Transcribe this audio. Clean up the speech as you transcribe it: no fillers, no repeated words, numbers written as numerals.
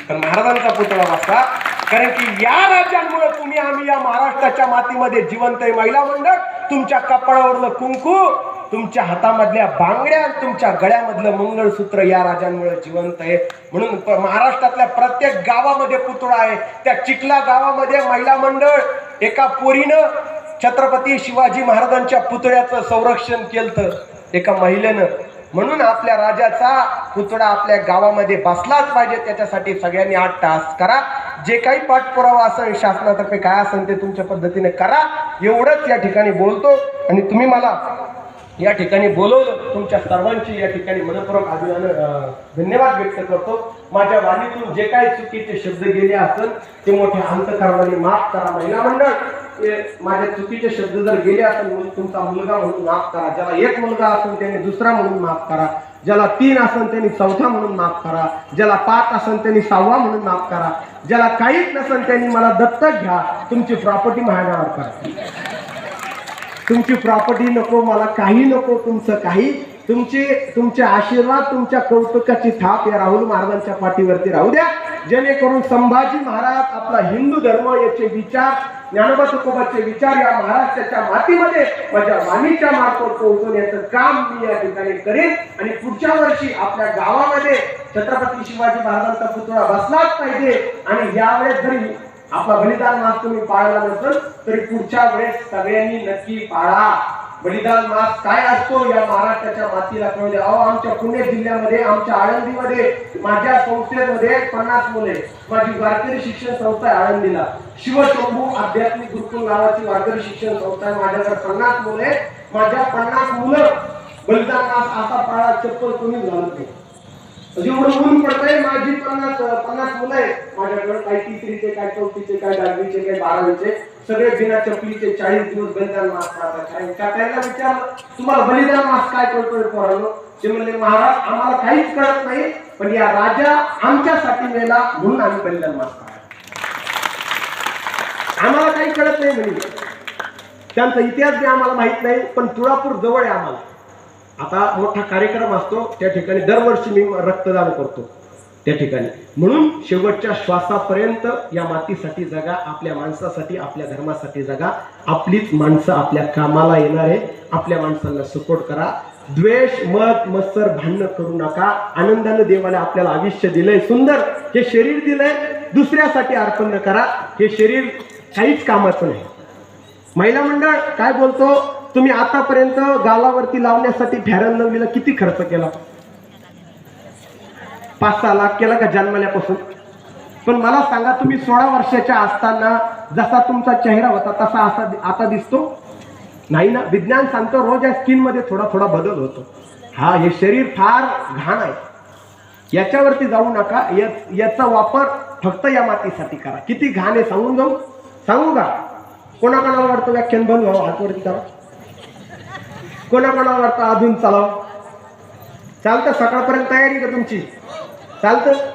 पण महाराजांचा पुतळा बसला, कारण की या राज्यांमुळे तुम्ही आम्ही या महाराष्ट्राच्या मातीमध्ये जिवंत आहे. महिला मंडळ, तुमच्या कपाळावरलं कुंकू, तुमच्या हातामधल्या बांगड्या, तुमच्या गळ्यामधलं मंगळसूत्र या राजांमुळे जिवंत आहे. म्हणून महाराष्ट्रातल्या प्रत्येक गावामध्ये पुतळा आहे. त्या चिखला गावामध्ये महिला मंडळ एका पोरीनं छत्रपती शिवाजी महाराजांच्या पुतळ्याचं संरक्षण केलं एका महिलेनं. म्हणून आपल्या राजाचा पुतळा आपल्या गावामध्ये बसलाच पाहिजे. त्याच्यासाठी सगळ्यांनी 8 तास करा. जे काही पाठपुरावा असेल शासनातर्फे काय असेल ते तुमच्या पद्धतीने करा. एवढंच या ठिकाणी बोलतो आणि तुम्ही मला या ठिकाणी बोलवलं. तुमच्या सर्वांची या ठिकाणी मनपूर्वक धन्यवाद व्यक्त करतो. माझ्या वाणीतून जे काही चुकीचे शब्द गेले असेल ते मोठ्या अंतःकरणाने माफ करा. महिला मंडळ, माझ्या चुकीचे शब्द जर गेले असेल तुमचा मुलगा म्हणून माफ करा. ज्याला 1 मुलगा असेल त्याने दुसरा म्हणून माफ करा. ज्याला 3 असेल त्यांनी 4था म्हणून माफ करा. ज्याला 5 असेल त्यांनी 6वा म्हणून माफ करा. ज्याला काहीच नसेल त्यांनी मला दत्तक घ्या. तुमची प्रॉपर्टी माझ्या नावावर करा. तुमची प्रॉपर्टी नको, मला काही नको, तुमचं काही, तुमचे आशीर्वाद, तुमच्या कौतुकाची थाप या राहुल महाराजांच्या पाठीवरती राहू द्या. जेणेकरून संभाजी महाराज, आपला हिंदू धर्म याचे विचार, ज्ञानोबा तुकोबाचे विचार या महाराष्ट्राच्या मातीमध्ये माझ्या वाणीच्या मार्फत पोहोचवण्याचं काम मी या ठिकाणी करेन. आणि पुढच्या वर्षी आपल्या गावामध्ये छत्रपती शिवाजी महाराजांचा पुतळा बसलाच पाहिजे. आणि यावेळेस जरी आपला बलिदान मास तुम्ही पाळला नसेल तरी पुढच्या वेळेस सगळ्यांनी नक्की पाळा. बलिदान मास काय असतो या महाराष्ट्राच्या मातीला कळू द्या. आमच्या पुणे जिल्ह्यामध्ये, आमच्या आळंदीमध्ये, माझ्या संस्थेमध्ये 50 मुले, माझी वारकरी शिक्षण संस्था आहे आळंदीला, शिवशंभू आध्यात्मिक गुरुकुल नावाची वारकरी शिक्षण संस्था आहे. माझ्याकडे 50 मुले, माझ्या 50 मुलं बलिदान मास असा पाळा चप्पल कोणी घालत नाही. जेवढं ऊन पडतंय, माझी 50 मुलं आहेत माझ्याकडे, काही 3रीचे, काय 4थीचे, काय 10वीचे, काय 12वीचे, सगळे बिना चपलीचे 40 दिवस बलिदान मास पाळतात. त्यांना विचारलं, तुम्हाला बलिदान मास काय कळतोय पोरांनो? ते म्हणले, महाराज आम्हाला काहीच कळत नाही, पण या राजा आमच्यासाठी मेला म्हणून आम्ही बलिदान मास पाळतो. आम्हाला काही कळत नाही म्हणजे त्यांचा इतिहास बी आम्हाला माहित नाही, पण तुळापूर जवळ आहे आम्हाला. आता मोठा कार्यक्रम असतो त्या ठिकाणी दरवर्षी मी रक्तदान करतो त्या ठिकाणी. म्हणून शेवटच्या श्वासापर्यंत या मातीसाठी जगा, आपल्या माणसासाठी, आपल्या धर्मासाठी जगा. आपलीच माणसं आपल्या कामाला येणार आहे. आपल्या माणसांना सपोर्ट करा. द्वेष, मत, मत्सर, भांडण करू नका. आनंदाने देवाने आपल्याला आयुष्य दिलंय, सुंदर हे शरीर दिलंय, दुसऱ्यासाठी अर्पण करा. हे शरीर काहीच कामाचं नाही. महिला मंडळ काय बोलतो, तुम्ही आतापर्यंत गालावरती लावण्यासाठी फॅरन लवलीला किती खर्च केला? 5-6 लाख केला का जन्मल्यापासून? पण मला सांगा, तुम्ही 16 वर्षाच्या असताना जसा तुमचा चेहरा होता तसा आता दिसतो नाही ना. विज्ञान सांगतो रोज या स्किन मध्ये थोडा थोडा बदल होतो. हे शरीर फार घाण आहे, याच्यावरती जाऊ नका. याचा वापर फक्त या मातीसाठी करा. किती घाण आहे सांगू का? कोणाकोणाला वाटतं व्याख्यान बंद व्हावं, हातवरती करा. कोणाकोणाला वाटतं अजून चालावं? चालतं? सकाळपर्यंत तयारी का तुमची? चालतं?